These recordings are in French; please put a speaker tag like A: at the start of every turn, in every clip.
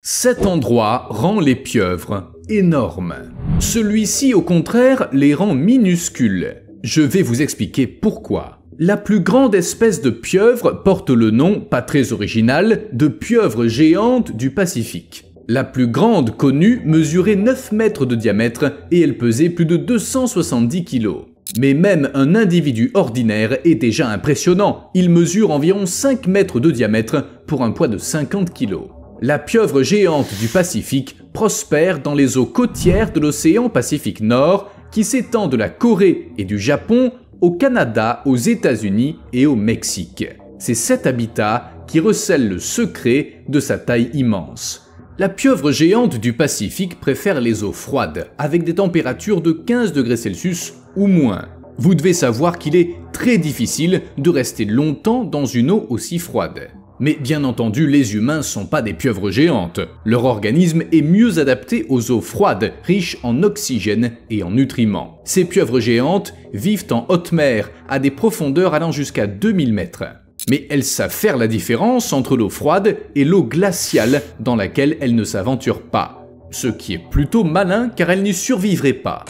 A: Cet endroit rend les pieuvres énormes. Celui-ci, au contraire, les rend minuscules. Je vais vous expliquer pourquoi. La plus grande espèce de pieuvre porte le nom, pas très original, de pieuvre géante du Pacifique. La plus grande connue mesurait 9 mètres de diamètre et elle pesait plus de 270 kg. Mais même un individu ordinaire est déjà impressionnant. Il mesure environ 5 mètres de diamètre pour un poids de 50 kg. La pieuvre géante du Pacifique prospère dans les eaux côtières de l'océan Pacifique Nord qui s'étend de la Corée et du Japon au Canada, aux États-Unis et au Mexique. C'est cet habitat qui recèle le secret de sa taille immense. La pieuvre géante du Pacifique préfère les eaux froides, avec des températures de 15 degrés Celsius ou moins. Vous devez savoir qu'il est très difficile de rester longtemps dans une eau aussi froide. Mais bien entendu, les humains ne sont pas des pieuvres géantes. Leur organisme est mieux adapté aux eaux froides, riches en oxygène et en nutriments. Ces pieuvres géantes vivent en haute mer, à des profondeurs allant jusqu'à 2000 mètres. Mais elles savent faire la différence entre l'eau froide et l'eau glaciale dans laquelle elles ne s'aventurent pas. Ce qui est plutôt malin car elles n'y survivraient pas.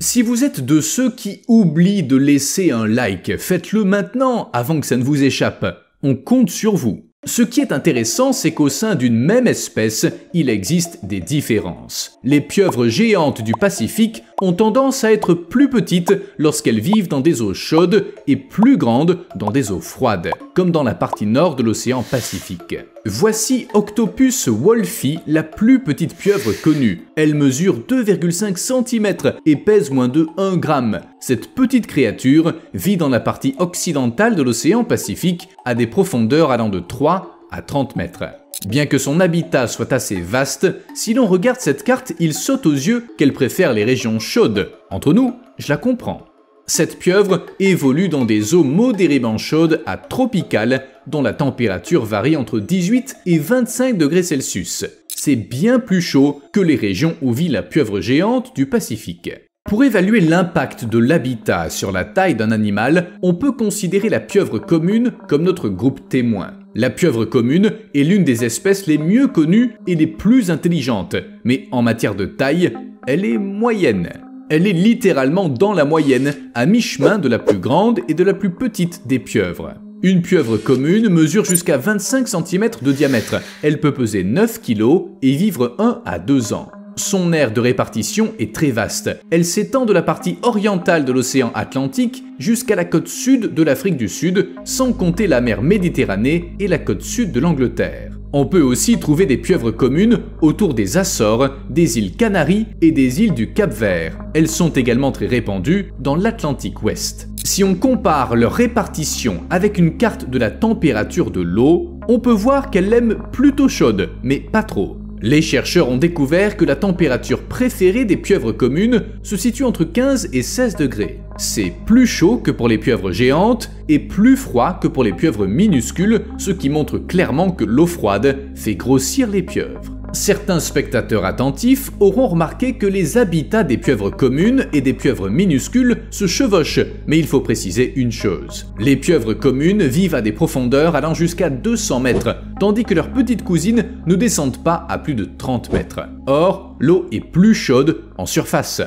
A: Si vous êtes de ceux qui oublient de laisser un like, faites-le maintenant avant que ça ne vous échappe. On compte sur vous. Ce qui est intéressant, c'est qu'au sein d'une même espèce, il existe des différences. Les pieuvres géantes du Pacifique ont tendance à être plus petites lorsqu'elles vivent dans des eaux chaudes et plus grandes dans des eaux froides, comme dans la partie nord de l'océan Pacifique. Voici Octopus wolfi, la plus petite pieuvre connue. Elle mesure 2,5 cm et pèse moins de 1 gramme. Cette petite créature vit dans la partie occidentale de l'océan Pacifique à des profondeurs allant de 3 à 30 mètres. Bien que son habitat soit assez vaste, si l'on regarde cette carte, il saute aux yeux qu'elle préfère les régions chaudes. Entre nous, je la comprends. Cette pieuvre évolue dans des eaux modérément chaudes à tropicales, dont la température varie entre 18 et 25 degrés Celsius. C'est bien plus chaud que les régions où vit la pieuvre géante du Pacifique. Pour évaluer l'impact de l'habitat sur la taille d'un animal, on peut considérer la pieuvre commune comme notre groupe témoin. La pieuvre commune est l'une des espèces les mieux connues et les plus intelligentes, mais en matière de taille, elle est moyenne. Elle est littéralement dans la moyenne, à mi-chemin de la plus grande et de la plus petite des pieuvres. Une pieuvre commune mesure jusqu'à 25 cm de diamètre. Elle peut peser 9 kg et vivre 1 à 2 ans. Son aire de répartition est très vaste. Elle s'étend de la partie orientale de l'océan Atlantique jusqu'à la côte sud de l'Afrique du Sud, sans compter la mer Méditerranée et la côte sud de l'Angleterre. On peut aussi trouver des pieuvres communes autour des Açores, des îles Canaries et des îles du Cap-Vert. Elles sont également très répandues dans l'Atlantique Ouest. Si on compare leur répartition avec une carte de la température de l'eau, on peut voir qu'elle l'aime plutôt chaude, mais pas trop. Les chercheurs ont découvert que la température préférée des pieuvres communes se situe entre 15 et 16 degrés. C'est plus chaud que pour les pieuvres géantes et plus froid que pour les pieuvres minuscules, ce qui montre clairement que l'eau froide fait grossir les pieuvres. Certains spectateurs attentifs auront remarqué que les habitats des pieuvres communes et des pieuvres minuscules se chevauchent, mais il faut préciser une chose. Les pieuvres communes vivent à des profondeurs allant jusqu'à 200 mètres, tandis que leurs petites cousines ne descendent pas à plus de 30 mètres. Or, l'eau est plus chaude en surface.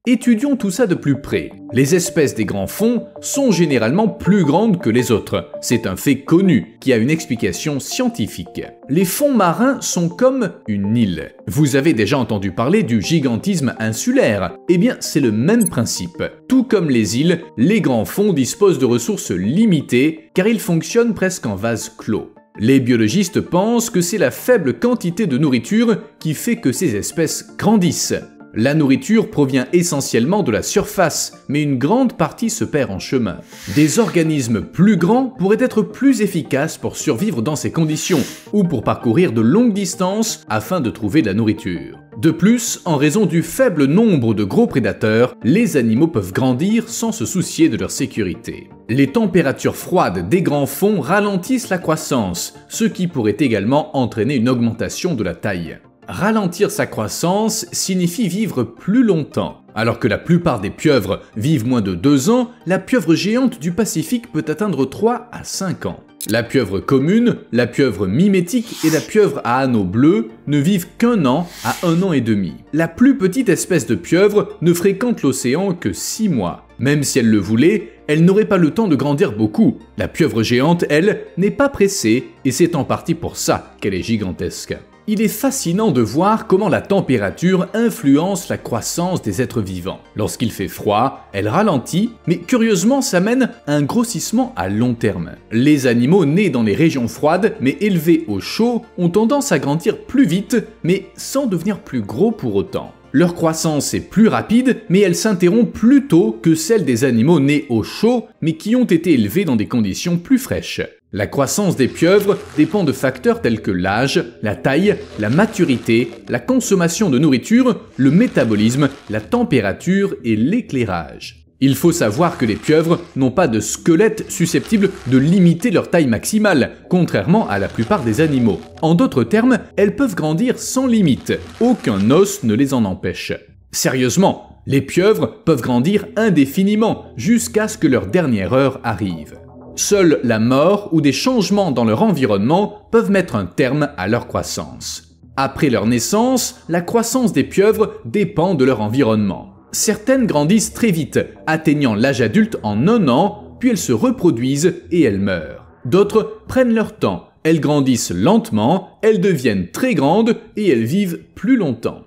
A: Étudions tout ça de plus près. Les espèces des grands fonds sont généralement plus grandes que les autres. C'est un fait connu qui a une explication scientifique. Les fonds marins sont comme une île. Vous avez déjà entendu parler du gigantisme insulaire. Eh bien, c'est le même principe. Tout comme les îles, les grands fonds disposent de ressources limitées car ils fonctionnent presque en vase clos. Les biologistes pensent que c'est la faible quantité de nourriture qui fait que ces espèces grandissent. La nourriture provient essentiellement de la surface, mais une grande partie se perd en chemin. Des organismes plus grands pourraient être plus efficaces pour survivre dans ces conditions, ou pour parcourir de longues distances afin de trouver de la nourriture. De plus, en raison du faible nombre de gros prédateurs, les animaux peuvent grandir sans se soucier de leur sécurité. Les températures froides des grands fonds ralentissent la croissance, ce qui pourrait également entraîner une augmentation de la taille. ralentir sa croissance signifie vivre plus longtemps. Alors que la plupart des pieuvres vivent moins de 2 ans, la pieuvre géante du Pacifique peut atteindre 3 à 5 ans. La pieuvre commune, la pieuvre mimétique et la pieuvre à anneaux bleus ne vivent qu'1 an à 1 an et demi. La plus petite espèce de pieuvre ne fréquente l'océan que 6 mois. Même si elle le voulait, elle n'aurait pas le temps de grandir beaucoup. La pieuvre géante, elle, n'est pas pressée et c'est en partie pour ça qu'elle est gigantesque. Il est fascinant de voir comment la température influence la croissance des êtres vivants. Lorsqu'il fait froid, elle ralentit, mais curieusement ça mène à un grossissement à long terme. Les animaux nés dans les régions froides mais élevés au chaud ont tendance à grandir plus vite, mais sans devenir plus gros pour autant. Leur croissance est plus rapide, mais elle s'interrompt plus tôt que celle des animaux nés au chaud, mais qui ont été élevés dans des conditions plus fraîches. La croissance des pieuvres dépend de facteurs tels que l'âge, la taille, la maturité, la consommation de nourriture, le métabolisme, la température et l'éclairage. Il faut savoir que les pieuvres n'ont pas de squelette susceptible de limiter leur taille maximale, contrairement à la plupart des animaux. En d'autres termes, elles peuvent grandir sans limite. Aucun os ne les en empêche. Sérieusement, les pieuvres peuvent grandir indéfiniment jusqu'à ce que leur dernière heure arrive. Seule la mort ou des changements dans leur environnement peuvent mettre un terme à leur croissance. Après leur naissance, la croissance des pieuvres dépend de leur environnement. Certaines grandissent très vite, atteignant l'âge adulte en 1 an, puis elles se reproduisent et elles meurent. D'autres prennent leur temps, elles grandissent lentement, elles deviennent très grandes et elles vivent plus longtemps.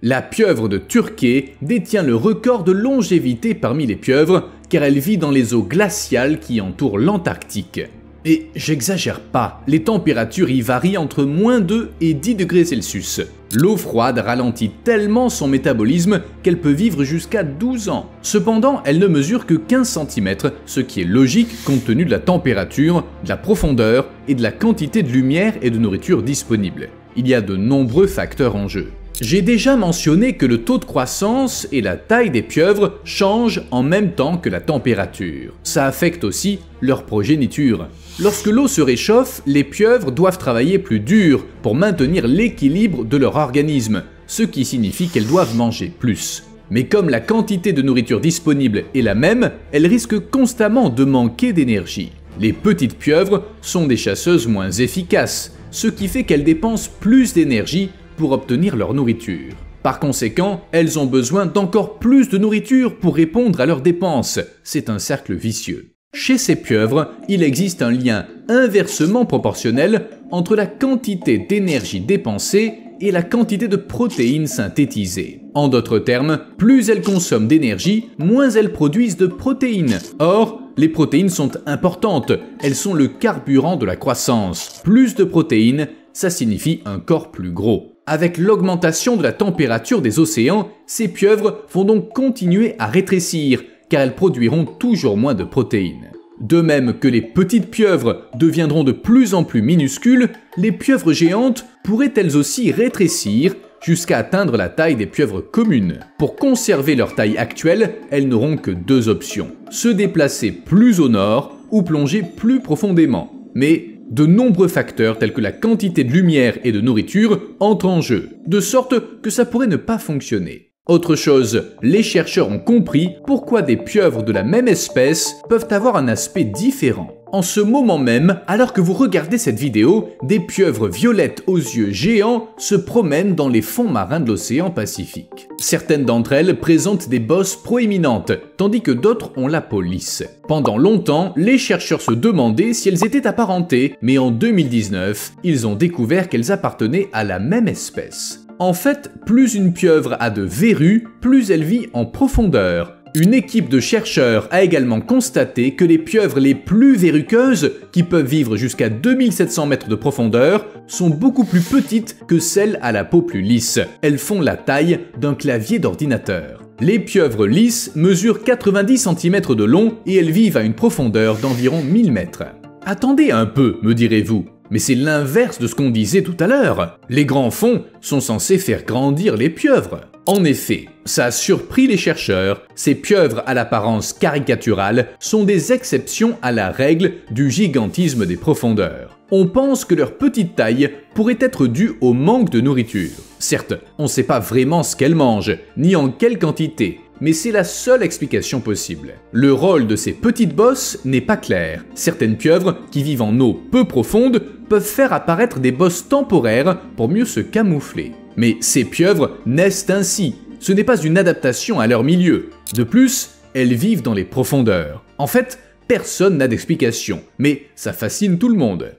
A: La pieuvre de Turquet détient le record de longévité parmi les pieuvres car elle vit dans les eaux glaciales qui entourent l'Antarctique. Et j'exagère pas, les températures y varient entre -2 et 10 degrés Celsius. L'eau froide ralentit tellement son métabolisme qu'elle peut vivre jusqu'à 12 ans. Cependant, elle ne mesure que 15 cm, ce qui est logique compte tenu de la température, de la profondeur et de la quantité de lumière et de nourriture disponible. Il y a de nombreux facteurs en jeu. J'ai déjà mentionné que le taux de croissance et la taille des pieuvres changent en même temps que la température. Ça affecte aussi leur progéniture. Lorsque l'eau se réchauffe, les pieuvres doivent travailler plus dur pour maintenir l'équilibre de leur organisme, ce qui signifie qu'elles doivent manger plus. Mais comme la quantité de nourriture disponible est la même, elles risquent constamment de manquer d'énergie. Les petites pieuvres sont des chasseuses moins efficaces, ce qui fait qu'elles dépensent plus d'énergie pour obtenir leur nourriture. Par conséquent, elles ont besoin d'encore plus de nourriture pour répondre à leurs dépenses. C'est un cercle vicieux. Chez ces pieuvres, il existe un lien inversement proportionnel entre la quantité d'énergie dépensée et la quantité de protéines synthétisées. En d'autres termes, plus elles consomment d'énergie, moins elles produisent de protéines. Or, les protéines sont importantes, elles sont le carburant de la croissance. Plus de protéines, ça signifie un corps plus gros. Avec l'augmentation de la température des océans, ces pieuvres vont donc continuer à rétrécir, car elles produiront toujours moins de protéines. De même que les petites pieuvres deviendront de plus en plus minuscules, les pieuvres géantes pourraient elles aussi rétrécir jusqu'à atteindre la taille des pieuvres communes. Pour conserver leur taille actuelle, elles n'auront que 2 options. Se déplacer plus au nord ou plonger plus profondément. Mais de nombreux facteurs tels que la quantité de lumière et de nourriture entrent en jeu, de sorte que ça pourrait ne pas fonctionner. Autre chose, les chercheurs ont compris pourquoi des pieuvres de la même espèce peuvent avoir un aspect différent. En ce moment même, alors que vous regardez cette vidéo, des pieuvres violettes aux yeux géants se promènent dans les fonds marins de l'océan Pacifique. Certaines d'entre elles présentent des bosses proéminentes, tandis que d'autres ont la peau lisse. Pendant longtemps, les chercheurs se demandaient si elles étaient apparentées, mais en 2019, ils ont découvert qu'elles appartenaient à la même espèce. En fait, plus une pieuvre a de verrues, plus elle vit en profondeur. Une équipe de chercheurs a également constaté que les pieuvres les plus verruqueuses, qui peuvent vivre jusqu'à 2700 mètres de profondeur, sont beaucoup plus petites que celles à la peau plus lisse. Elles font la taille d'un clavier d'ordinateur. Les pieuvres lisses mesurent 90 cm de long et elles vivent à une profondeur d'environ 1000 mètres. Attendez un peu, me direz-vous. Mais c'est l'inverse de ce qu'on disait tout à l'heure. Les grands fonds sont censés faire grandir les pieuvres. En effet, ça a surpris les chercheurs, ces pieuvres à l'apparence caricaturale sont des exceptions à la règle du gigantisme des profondeurs. On pense que leur petite taille pourrait être due au manque de nourriture. Certes, on ne sait pas vraiment ce qu'elles mangent, ni en quelle quantité, mais c'est la seule explication possible. Le rôle de ces petites bosses n'est pas clair. Certaines pieuvres, qui vivent en eau peu profonde, peuvent faire apparaître des bosses temporaires pour mieux se camoufler. Mais ces pieuvres naissent ainsi. Ce n'est pas une adaptation à leur milieu. De plus, elles vivent dans les profondeurs. En fait, personne n'a d'explication, mais ça fascine tout le monde.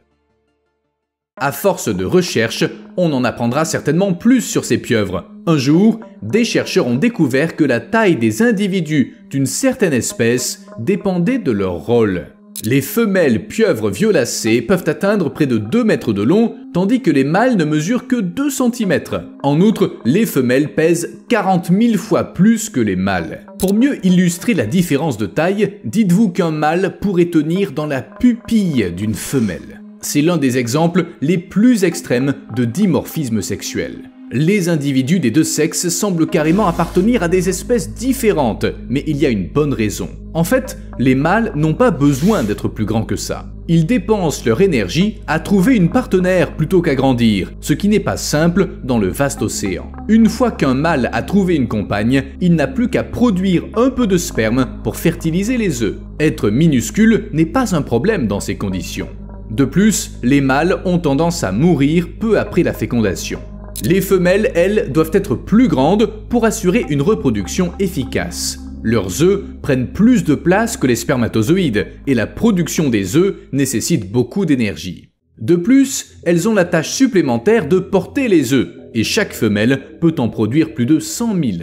A: À force de recherche, on en apprendra certainement plus sur ces pieuvres. Un jour, des chercheurs ont découvert que la taille des individus d'une certaine espèce dépendait de leur rôle. Les femelles pieuvres violacées peuvent atteindre près de 2 mètres de long, tandis que les mâles ne mesurent que 2 cm. En outre, les femelles pèsent 40 000 fois plus que les mâles. Pour mieux illustrer la différence de taille, dites-vous qu'un mâle pourrait tenir dans la pupille d'une femelle. C'est l'un des exemples les plus extrêmes de dimorphisme sexuel. Les individus des deux sexes semblent carrément appartenir à des espèces différentes, mais il y a une bonne raison. En fait, les mâles n'ont pas besoin d'être plus grands que ça. Ils dépensent leur énergie à trouver une partenaire plutôt qu'à grandir, ce qui n'est pas simple dans le vaste océan. Une fois qu'un mâle a trouvé une compagne, il n'a plus qu'à produire un peu de sperme pour fertiliser les œufs. Être minuscule n'est pas un problème dans ces conditions. De plus, les mâles ont tendance à mourir peu après la fécondation. Les femelles, elles, doivent être plus grandes pour assurer une reproduction efficace. Leurs œufs prennent plus de place que les spermatozoïdes et la production des œufs nécessite beaucoup d'énergie. De plus, elles ont la tâche supplémentaire de porter les œufs et chaque femelle peut en produire plus de 100 000.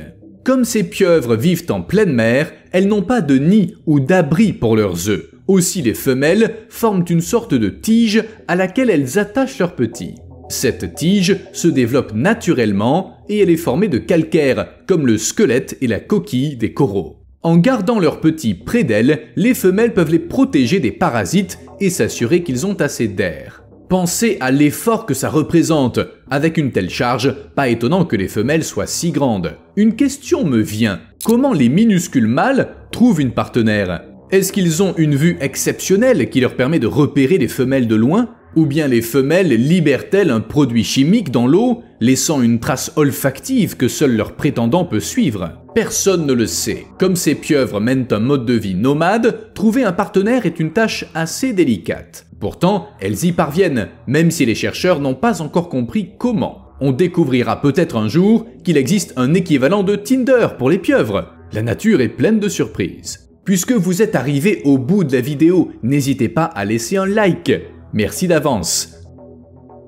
A: Comme ces pieuvres vivent en pleine mer, elles n'ont pas de nid ou d'abri pour leurs œufs. Aussi les femelles forment une sorte de tige à laquelle elles attachent leurs petits. Cette tige se développe naturellement et elle est formée de calcaire, comme le squelette et la coquille des coraux. En gardant leurs petits près d'elles, les femelles peuvent les protéger des parasites et s'assurer qu'ils ont assez d'air. Pensez à l'effort que ça représente. Avec une telle charge, pas étonnant que les femelles soient si grandes. Une question me vient. Comment les minuscules mâles trouvent une partenaire ? Est-ce qu'ils ont une vue exceptionnelle qui leur permet de repérer les femelles de loin ? Ou bien les femelles libèrent-elles un produit chimique dans l'eau, laissant une trace olfactive que seul leur prétendant peut suivre? Personne ne le sait. Comme ces pieuvres mènent un mode de vie nomade, trouver un partenaire est une tâche assez délicate. Pourtant, elles y parviennent, même si les chercheurs n'ont pas encore compris comment. On découvrira peut-être un jour qu'il existe un équivalent de Tinder pour les pieuvres. La nature est pleine de surprises. Puisque vous êtes arrivé au bout de la vidéo, n'hésitez pas à laisser un like. Merci d'avance.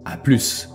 A: À plus.